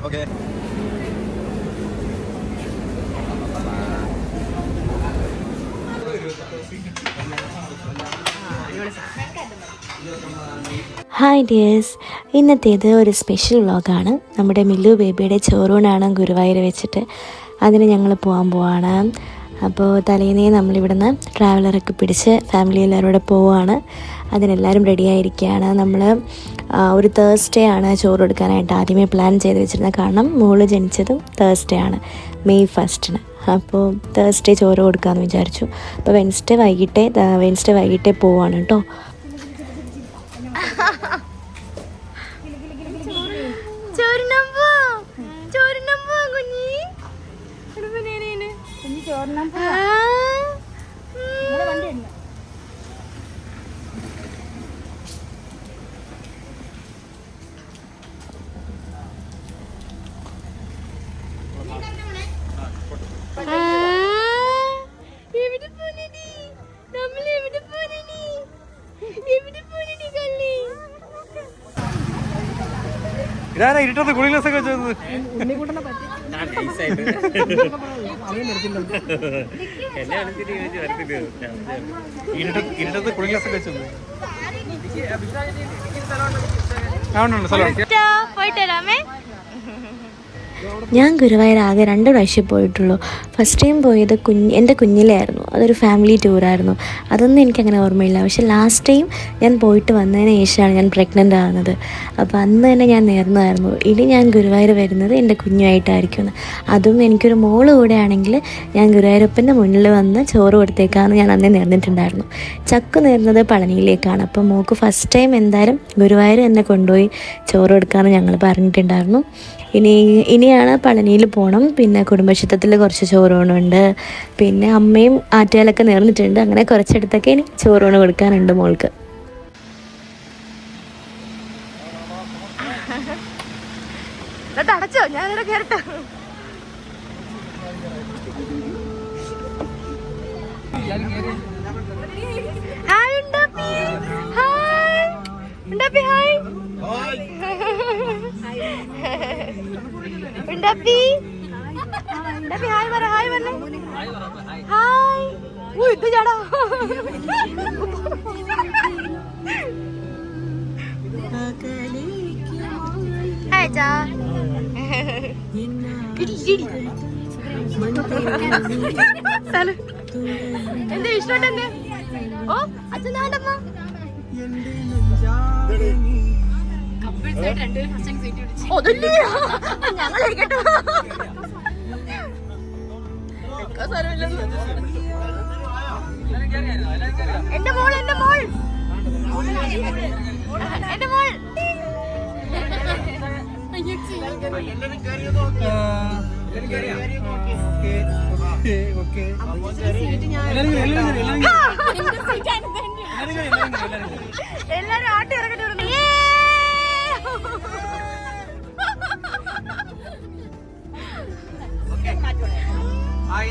Okay. Hi dears, ഇന്നത്തേത് ഒരു special വ്ളോഗാണ്. നമ്മുടെ മില്ലു ബേബിയുടെ ചോറൂണാണ് ഗുരുവായൂർ വെച്ചിട്ട്. അതിന് ഞങ്ങൾ പോവാണ്. അപ്പോൾ തലേന്നേ നമ്മളിവിടുന്ന് ട്രാവലറൊക്കെ പിടിച്ച് ഫാമിലി എല്ലാവരും കൂടെ പോവുകയാണ്. അതിനെല്ലാവരും റെഡിയായിരിക്കുകയാണ്. നമ്മൾ ഒരു തേഴ്സ്ഡേ ആണ് ചോറ് കൊടുക്കാനായിട്ട് ആദ്യമേ പ്ലാൻ ചെയ്ത് വെച്ചിരുന്നത്. കാരണം മോള് ജനിച്ചതും തേഴ്സ്ഡേ ആണ്, May 1. അപ്പോൾ തേഴ്സ്ഡേ ചോറ് കൊടുക്കാമെന്ന് വിചാരിച്ചു. അപ്പോൾ വെൻസ്ഡേ വൈകിട്ടേ പോവാണ് കേട്ടോ. ഇതാരാ ഇരുട്ടത്ത് കൂളിംഗ് ഗ്ലാസ് ഒക്കെ വെച്ചത്? ഇരുട്ടത്ത് കൂളിംഗ് ഗ്ലാസ് ഒക്കെ വെച്ചത്. ഞാൻ ഗുരുവായൂർ ആകെ 2 പ്രാവശ്യം പോയിട്ടുള്ളൂ. ഫസ്റ്റ് ടൈം പോയത് എൻ്റെ കുഞ്ഞിലായിരുന്നു. അതൊരു ഫാമിലി ടൂറായിരുന്നു. അതൊന്നും എനിക്കങ്ങനെ ഓർമ്മയില്ല. പക്ഷേ ലാസ്റ്റ് ടൈം ഞാൻ പോയിട്ട് വന്നതിന് ശേഷമാണ് ഞാൻ പ്രഗ്നൻ്റ് ആകുന്നത്. അപ്പോൾ അന്ന് തന്നെ ഞാൻ നേർന്നതായിരുന്നു, ഇനി ഞാൻ ഗുരുവായൂർ വരുന്നത് എൻ്റെ കുഞ്ഞുമായിട്ടായിരിക്കും. അതും എനിക്കൊരു മോള് കൂടെ ആണെങ്കിൽ ഞാൻ ഗുരുവായൂരപ്പൻ്റെ മുന്നിൽ വന്ന് ചോറ് കൊടുത്തേക്കാമെന്ന് ഞാൻ അന്നേ നേർന്നിട്ടുണ്ടായിരുന്നു. ചക്കു നേർന്നത് പളനിയിലേക്കാണ്. അപ്പോൾ മോൾക്ക് ഫസ്റ്റ് ടൈം എന്തായാലും ഗുരുവായൂർ എന്നെ കൊണ്ടുപോയി ചോറ് കൊടുക്കാമെന്ന് ഞങ്ങൾ പറഞ്ഞിട്ടുണ്ടായിരുന്നു. ഇനിയാണ് പളനിയിൽ പോകണം. പിന്നെ കുടുംബക്ഷേത്രത്തിൽ കുറച്ച് ചോറൂണുണ്ട്. പിന്നെ അമ്മയും ആറ്റുകാലൊക്കെ നേർന്നിട്ടുണ്ട്. അങ്ങനെ കുറച്ചിടത്തൊക്കെ ഇനി ചോറൂണ് കൊടുക്കാനുണ്ട് മോൾക്ക്. അടച്ചോ, ഞാനിവിടെ കേറട്ടെ. ഹായ് ഉണ്ടപ്പി, ഹായ് ഉണ്ടപ്പി, ഹായ് ഉണ്ടപ്പി, ഉണ്ടപ്പി ഹായ് പറ, ഹായ് പറഞ്ഞേ, ഹായ്. ഇത് ചേടാ ഹായ് ചാ. എന്ത് ഇഷ്ടപ്പെട്ടെ? ഓ അച്ഛൻ നാടമ്മ ഞങ്ങളിരിക്കട്ടെ. എന്റെ മോൾ, എന്റെ മോൾ, എന്റെ മോൾ. എല്ലാരും ആട്ടി ഇറങ്ങിട്ട് വരുന്നു.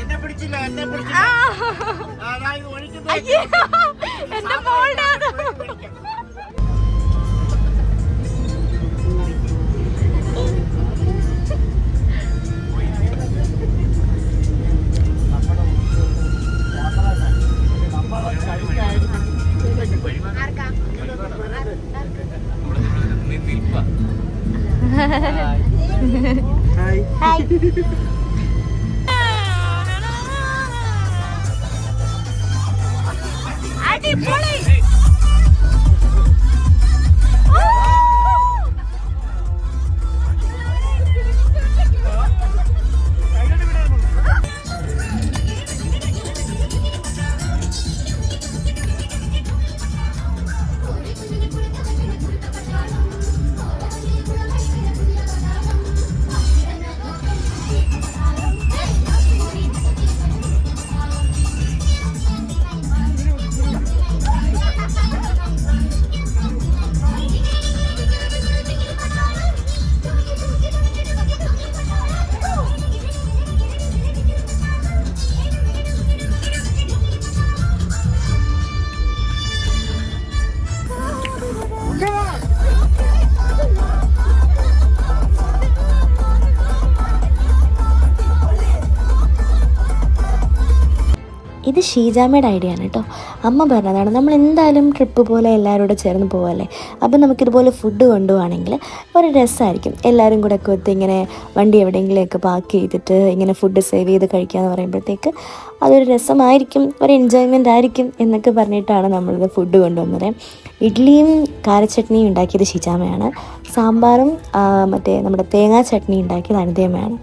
എന്നെ പിടിച്ചില്ല. എന്റെ മോളുടെ അടിപൊളി. ഇത് ഷീജാമ്മയുടെ ഐഡിയ ആണ് കേട്ടോ. അമ്മ പറഞ്ഞതാണ്, നമ്മൾ എന്തായാലും ട്രിപ്പ് പോലെ എല്ലാവരും കൂടെ ചേർന്ന് പോവല്ലേ, അപ്പം നമുക്കിതുപോലെ ഫുഡ് കൊണ്ടുപോവാണെങ്കിൽ ഒരു രസമായിരിക്കും. എല്ലാവരും കൂടെ ഒക്കെ ഒത്ത് ഇങ്ങനെ വണ്ടി എവിടെയെങ്കിലുമൊക്കെ പാർക്ക് ചെയ്തിട്ട് ഇങ്ങനെ ഫുഡ് സേവ് ചെയ്ത് കഴിക്കുക എന്ന് പറയുമ്പോഴത്തേക്ക് അതൊരു രസമായിരിക്കും, ഒരു എൻജോയ്മെൻ്റ് ആയിരിക്കും എന്നൊക്കെ പറഞ്ഞിട്ടാണ് നമ്മളിത് ഫുഡ് കൊണ്ടുവന്നത്. ഇഡ്ഡലിയും കാരച്ചട്നിയും ഉണ്ടാക്കിയത് ഷീജാമ്മയാണ്. സാമ്പാറും മറ്റേ നമ്മുടെ തേങ്ങാ ചട്നി ഉണ്ടാക്കിയത് അനിതയമ്മയാണ്.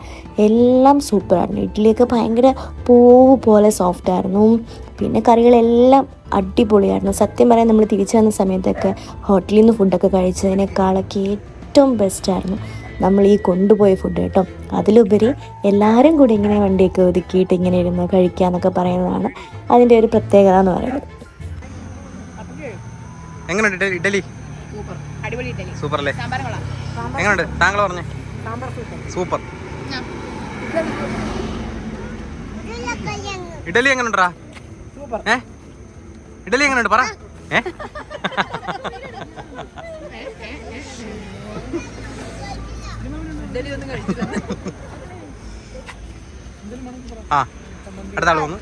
എല്ലാം സൂപ്പറായിരുന്നു. ഇഡ്ഡലിയൊക്കെ ഭയങ്കര പൂവ് പോലെ സോഫ്റ്റായിരുന്നു. പിന്നെ കറികളെല്ലാം അടിപൊളിയായിരുന്നു. സത്യം പറയാൻ നമ്മൾ തിരിച്ചു വന്ന സമയത്തൊക്കെ ഹോട്ടലിൽ നിന്ന് ഫുഡൊക്കെ കഴിച്ചതിനേക്കാളൊക്കെ ഏറ്റവും ബെസ്റ്റായിരുന്നു നമ്മൾ ഈ കൊണ്ടുപോയ ഫുഡ് കേട്ടോ. അതിലുപരി എല്ലാവരും കൂടി ഇങ്ങനെ വണ്ടിയൊക്കെ ഒതുക്കിയിട്ട് ഇങ്ങനെ ഇരുന്ന് കഴിക്കുക എന്നൊക്കെ പറയുന്നതാണ് അതിൻ്റെ ഒരു പ്രത്യേകത എന്ന് പറയുന്നത്. എങ്ങനെയുണ്ട് ഇഡലി? സൂപ്പർ അല്ലേ? എങ്ങനെയുണ്ട് താങ്കൾ പറഞ്ഞേ? സൂപ്പർ. ഇഡലി എങ്ങനെയുണ്ടാ? ഇഡലി എങ്ങനെയുണ്ട് പറ. ആ അടുത്ത ആൾ വന്നു.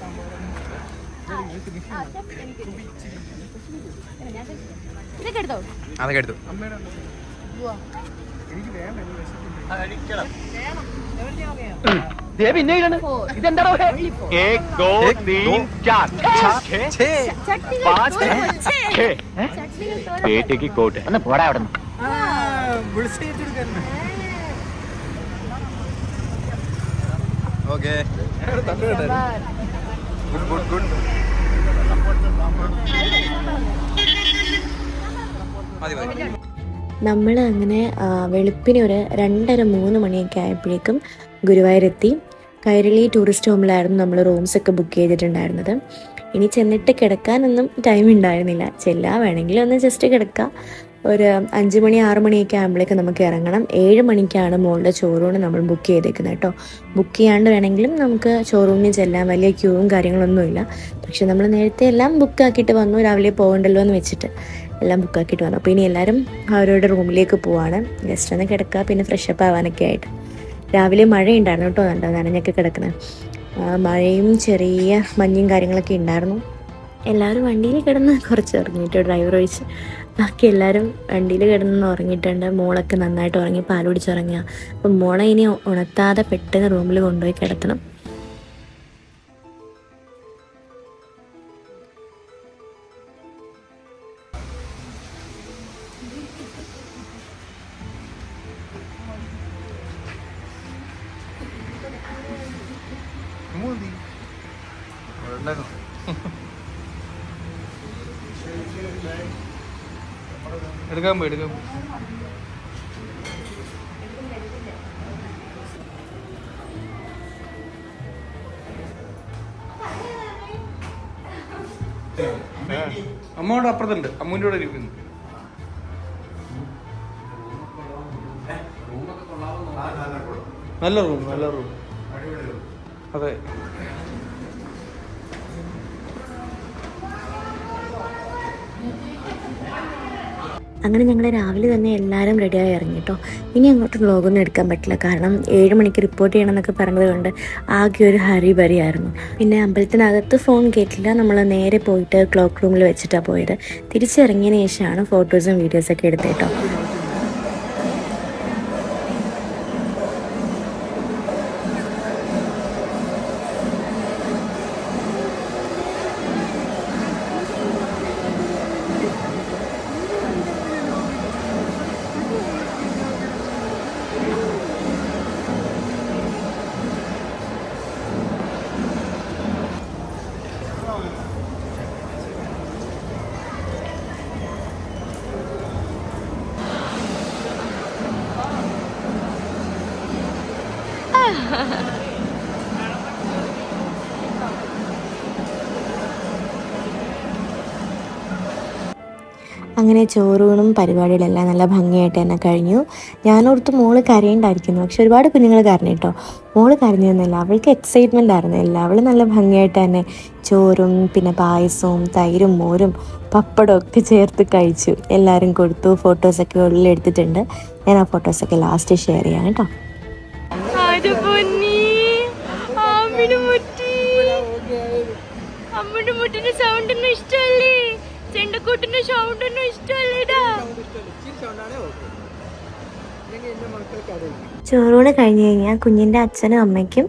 അതൊക്കെ എടുത്തു. പോടാ അവിടെ. Okay good good good. മതി മതി. നമ്മൾ അങ്ങനെ വെളുപ്പിന് ഒരു 2:30-3 മണിയൊക്കെ ആയപ്പോഴേക്കും ഗുരുവായൂരെത്തി. കൈരളി ടൂറിസ്റ്റ് ഹോമിലായിരുന്നു നമ്മൾ റൂംസൊക്കെ ബുക്ക് ചെയ്തിട്ടുണ്ടായിരുന്നത്. ഇനി ചെന്നിട്ട് കിടക്കാനൊന്നും ടൈം ഉണ്ടായിരുന്നില്ല. വേണമെങ്കിൽ ഒന്ന് ജസ്റ്റ് കിടക്കുക. ഒരു 5 മണി 6 മണിയൊക്കെ ആകുമ്പോഴേക്കും നമുക്ക് ഇറങ്ങണം. 7 മണിക്കാണ് മോളുടെ ഷോറൂമിന് നമ്മൾ ബുക്ക് ചെയ്തേക്കുന്നത് കേട്ടോ. ബുക്ക് ചെയ്യാണ്ട് വേണമെങ്കിലും നമുക്ക് ഷോറൂമിൽ ചെല്ലാൻ, വലിയ ക്യൂവും കാര്യങ്ങളൊന്നുമില്ല. പക്ഷെ നമ്മൾ നേരത്തെ എല്ലാം ബുക്കാക്കിയിട്ട് വന്നു, രാവിലെ പോകണ്ടല്ലോ എന്ന് വെച്ചിട്ട് എല്ലാം ബുക്കാക്കിയിട്ട് വന്നു. അപ്പോൾ ഇനി എല്ലാവരും അവരുടെ റൂമിലേക്ക് പോവാണ്. ജസ്റ്റ് ഒന്ന് കിടക്കുക, പിന്നെ ഫ്രഷപ്പ് ആവാനൊക്കെ ആയിട്ട്. രാവിലെ മഴയുണ്ടായിരുന്നു കേട്ടോ, നനഞ്ഞൊക്കെ കിടക്കുന്നത്. മഴയും ചെറിയ മഞ്ഞും കാര്യങ്ങളൊക്കെ ഉണ്ടായിരുന്നു. എല്ലാവരും വണ്ടിയിൽ കിടന്ന് കുറച്ച് ഉറങ്ങിയിട്ട്, ഡ്രൈവർ ഒഴിച്ച് ബാക്കി എല്ലാവരും വണ്ടിയിൽ കിടന്ന് ഉറങ്ങിയിട്ടുണ്ട്. മോളൊക്കെ നന്നായിട്ട് ഉറങ്ങി, പാൽ കുടിച്ചുറങ്ങുക. അപ്പം മോളെ ഇനി ഉണർത്താതെ പെട്ടെന്ന് റൂമിൽ കൊണ്ടുപോയി കിടത്തണം. എടുക്കാൻ പോയി എടുക്കാൻ. അമ്മയോട് അപ്പുറത്തുണ്ട്, അമ്മൂൻ്റെ കൂടെ ഇരിക്കുന്നു. നല്ല റൂം, നല്ല റൂം. അതെ. അങ്ങനെ ഞങ്ങൾ രാവിലെ തന്നെ എല്ലാവരും റെഡിയായി ഇറങ്ങി കേട്ടോ. ഇനി അങ്ങോട്ട് വ്ളോഗൊന്നും എടുക്കാൻ പറ്റില്ല, കാരണം 7 മണിക്ക് റിപ്പോർട്ട് ചെയ്യണം എന്നൊക്കെ പറഞ്ഞത് കൊണ്ട് ആകെ ഒരു ഹരി ആയിരുന്നു. പിന്നെ അമ്പലത്തിനകത്ത് ഫോൺ കേട്ടില്ല. നമ്മൾ നേരെ പോയിട്ട് ക്ലോക്ക് റൂമിൽ വെച്ചിട്ടാണ് പോയത്. തിരിച്ചിറങ്ങിയതിന് ശേഷമാണ് ഫോട്ടോസും വീഡിയോസൊക്കെ എടുത്തത് കേട്ടോ. അങ്ങനെ ചോറൂണും പരിപാടികളെല്ലാം നല്ല ഭംഗിയായിട്ട് തന്നെ കഴിഞ്ഞു. ഞാനോർത്ത് മോള് കരയുണ്ടായിരിക്കുന്നു, പക്ഷെ ഒരുപാട് കുഞ്ഞുങ്ങൾ കരഞ്ഞു കേട്ടോ. മോള് കരഞ്ഞൊന്നുമില്ല, അവൾക്ക് എക്സൈറ്റ്മെൻ്റ് ആയിരുന്നില്ല. അവൾ നല്ല ഭംഗിയായിട്ട് തന്നെ ചോറും പിന്നെ പായസവും തൈരും മോരും പപ്പടവും ഒക്കെ ചേർത്ത് കഴിച്ചു. എല്ലാവരും കൊടുത്തു. ഫോട്ടോസൊക്കെ ഉള്ളിലെടുത്തിട്ടുണ്ട്. ഞാൻ ആ ഫോട്ടോസൊക്കെ ലാസ്റ്റ് ഷെയർ ചെയ്യാം കേട്ടോ. അമ്മയുടെ മുട്ടിന്റെ സൗണ്ട് ഒന്നും ഇഷ്ടമല്ലേ? ചെണ്ടക്കൂട്ടിന്റെ സൗണ്ട് ഒന്നും ഇഷ്ടമല്ലേടാ? ചോറൂണ് കഴിഞ്ഞ് കഴിഞ്ഞാൽ കുഞ്ഞിൻ്റെ അച്ഛനും അമ്മയ്ക്കും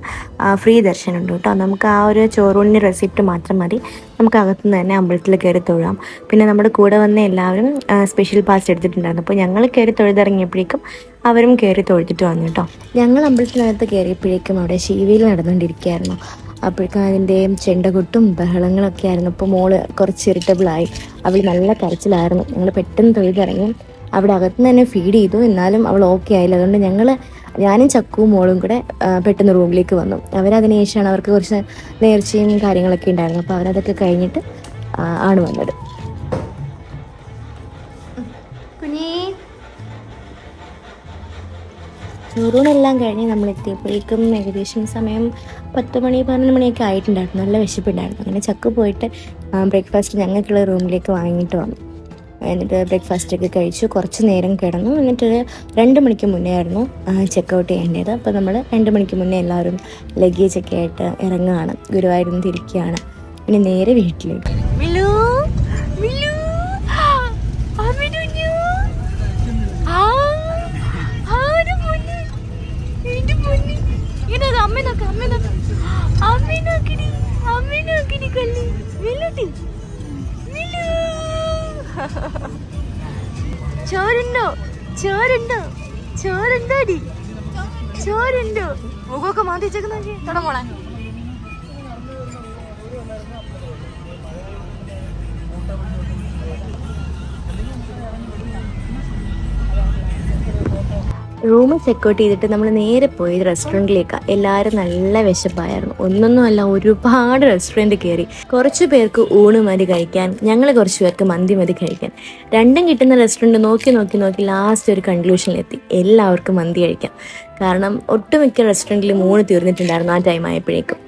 ഫ്രീ ദർശനം ഉണ്ട് കേട്ടോ. നമുക്ക് ആ ഒരു ചോറൂണിന് റെസിപ്റ്റ് മാത്രം മതി. നമുക്ക് അകത്തുനിന്ന് തന്നെ അമ്പലത്തിൽ കയറി തൊഴാം. പിന്നെ നമ്മുടെ കൂടെ വന്ന എല്ലാവരും സ്പെഷ്യൽ പാസ് എടുത്തിട്ടുണ്ടായിരുന്നു. അപ്പോൾ ഞങ്ങൾ കയറി തൊഴുതിറങ്ങിയപ്പോഴേക്കും അവരും കയറി തൊഴുതിട്ട് വന്നു കേട്ടോ. ഞങ്ങൾ അമ്പലത്തിനകത്ത് കയറിയപ്പോഴേക്കും അവിടെ ശീവേലി നടന്നുകൊണ്ടിരിക്കുകയായിരുന്നു. അപ്പോഴേക്കും അതിൻ്റെ ചെണ്ടകൊട്ടും ബഹളങ്ങളൊക്കെ ആയിരുന്നു. ഇപ്പോൾ മോള് കുറച്ച് ഇറിറ്റബിളായി, അവൾ നല്ല കരച്ചിലായിരുന്നു. ഞങ്ങൾ പെട്ടെന്ന് തൊഴുതിറങ്ങി. അവിടെ അകത്തുനിന്ന് തന്നെ ഫീഡ് ചെയ്തു, എന്നാലും അവൾ ഓക്കെ ആയില്ല. അതുകൊണ്ട് ഞാനും ചക്കുവും മോളും കൂടെ പെട്ടെന്ന് റൂമിലേക്ക് വന്നു. അവരതിന് ശേഷമാണ്, അവർക്ക് കുറച്ച് നേർച്ചയും കാര്യങ്ങളൊക്കെ ഉണ്ടായിരുന്നു. അപ്പോൾ അവരതൊക്കെ കഴിഞ്ഞിട്ട് ആണ് വന്നത്. ചോറൂണെല്ലാം കഴിഞ്ഞ് നമ്മളെത്തിയപ്പോഴേക്കും ഏകദേശം സമയം 10 മണി 11 മണിയൊക്കെ ആയിട്ടുണ്ടായിരുന്നു. നല്ല വിശപ്പുണ്ടായിരുന്നു. അങ്ങനെ ചക്കു പോയിട്ട് ബ്രേക്ക്ഫാസ്റ്റ് ഞങ്ങൾക്കുള്ള റൂമിലേക്ക് വാങ്ങിയിട്ട് വന്നു. എന്നിട്ട് ബ്രേക്ക്ഫാസ്റ്റൊക്കെ കഴിച്ചു, കുറച്ച് നേരം കിടന്നു. എന്നിട്ട് 2 മണിക്ക് മുന്നേ ആയിരുന്നു ചെക്കൗട്ട് ചെയ്യേണ്ടത്. അപ്പോൾ നമ്മൾ 2 മണിക്ക് മുന്നേ എല്ലാവരും ലഗേജൊക്കെ ആയിട്ട് ഇറങ്ങുകയാണ്. ഗുരുവായൂരിൽ തിരിക്കുകയാണ്. പിന്നെ നേരെ വീട്ടിലേക്ക്. ചോറുണ്ടോ? ചോറുണ്ടോ? ചോറുണ്ടോടി? ചോറുണ്ടോ? മുഖമൊക്കെ മാറ്റി വെച്ചേക്കുന്ന തുടങ്ങോളെ. റൂം ചെക്കൗട്ട് ചെയ്തിട്ട് നമ്മൾ നേരെ പോയത് റെസ്റ്റോറൻറ്റിലേക്കാണ്. എല്ലാവരും നല്ല വിശപ്പായിരുന്നു. ഒന്നൊന്നുമല്ല, ഒരുപാട് റെസ്റ്റോറൻറ്റ് കയറി. കുറച്ച് പേർക്ക് ഊണ് മതി കഴിക്കാൻ, ഞങ്ങൾ കുറച്ച് പേർക്ക് മന്തി മതി കഴിക്കാൻ. രണ്ടും കിട്ടുന്ന റെസ്റ്റോറൻറ്റ് നോക്കി ലാസ്റ്റ് ഒരു കൺക്ലൂഷനിലെത്തി, എല്ലാവർക്കും മന്തി കഴിക്കാം. കാരണം ഒട്ടുമിക്ക റെസ്റ്റോറൻറ്റിൽ 3 തീർന്നിട്ടുണ്ടായിരുന്നു ആ ടൈം ആയപ്പോഴേക്കും.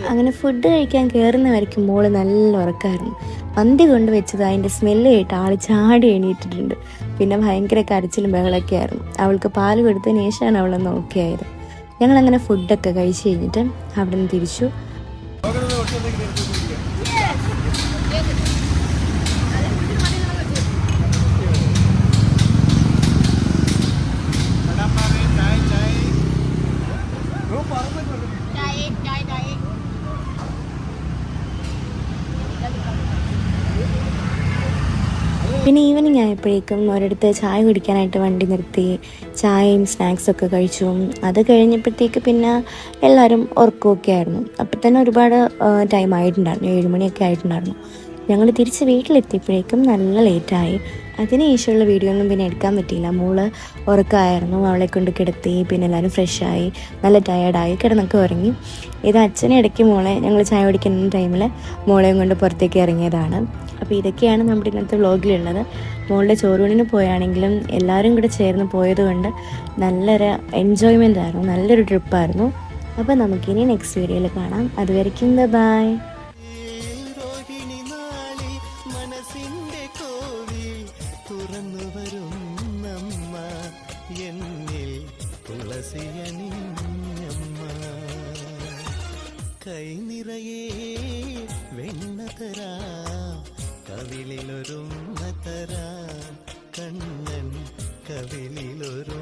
അങ്ങനെ ഫുഡ് കഴിക്കാൻ കയറുന്ന വരയ്ക്കും മോള് നല്ല ഉറക്കമായിരുന്നു. മന്തി കൊണ്ട് വെച്ചത് അതിൻ്റെ സ്മെല്ല് കേട്ട് ആൾ ചാടി എണീറ്റിട്ടുണ്ട്. പിന്നെ ഭയങ്കര കരച്ചിലും ബഹളമൊക്കെ ആയിരുന്നു. അവൾക്ക് പാല് കൊടുത്തതിന് ശേഷമാണ് അവളൊന്ന് ഓക്കെ ആയത്. ഞങ്ങളങ്ങനെ ഫുഡൊക്കെ കഴിച്ച് കഴിഞ്ഞിട്ട് അവിടെ നിന്ന് തിരിച്ചു. പിന്നെ ഈവനിങ് ആയപ്പോഴേക്കും ഒരിടത്ത് ചായ കുടിക്കാനായിട്ട് വണ്ടി നിർത്തി ചായയും സ്നാക്സൊക്കെ കഴിച്ചു. അത് കഴിഞ്ഞപ്പോഴത്തേക്ക് പിന്നെ എല്ലാവരും ഉറക്കമൊക്കെ ആയിരുന്നു. അപ്പം തന്നെ ഒരുപാട് ടൈം ആയിട്ടുണ്ടായിരുന്നു, 7 മണിയൊക്കെ ആയിട്ടുണ്ടായിരുന്നു. ഞങ്ങൾ തിരിച്ച് വീട്ടിലെത്തിയപ്പോഴേക്കും നല്ല ലേറ്റായി. അതിന് ശേഷമുള്ള വീഡിയോ ഒന്നും പിന്നെ എടുക്കാൻ പറ്റിയില്ല. മോള് ഉറക്കമായിരുന്നു, അവളെ കൊണ്ട് കിടത്തി. പിന്നെ എല്ലാവരും ഫ്രഷായി, നല്ല ടയേർഡായി, കിടന്നൊക്കെ ഉറങ്ങി. ഇത് അച്ഛനെ ഇടയ്ക്ക് മോളെ ഞങ്ങൾ ചായ കുടിക്കുന്ന ടൈമിൽ മോളെയും കൊണ്ട് പുറത്തേക്ക് ഇറങ്ങിയതാണ്. അപ്പോൾ ഇതൊക്കെയാണ് നമ്മുടെ ഇന്നത്തെ വ്ളോഗിലുള്ളത്. മോളുടെ ചോറൂണിന് പോയാണെങ്കിലും എല്ലാവരും കൂടെ ചേർന്ന് പോയതുകൊണ്ട് നല്ലൊരു എൻജോയ്മെൻ്റ് ആയിരുന്നു, നല്ലൊരു ട്രിപ്പായിരുന്നു. അപ്പോൾ നമുക്കിനി നെക്സ്റ്റ് വീഡിയോയിൽ കാണാം. അതുവരെയ്ക്കും ബൈ. കൈ നിറയെ വെണ്ണതരാ കവിളിലൊരുമ്മ തരാ കണ്ണൻ കവിളിലൊരു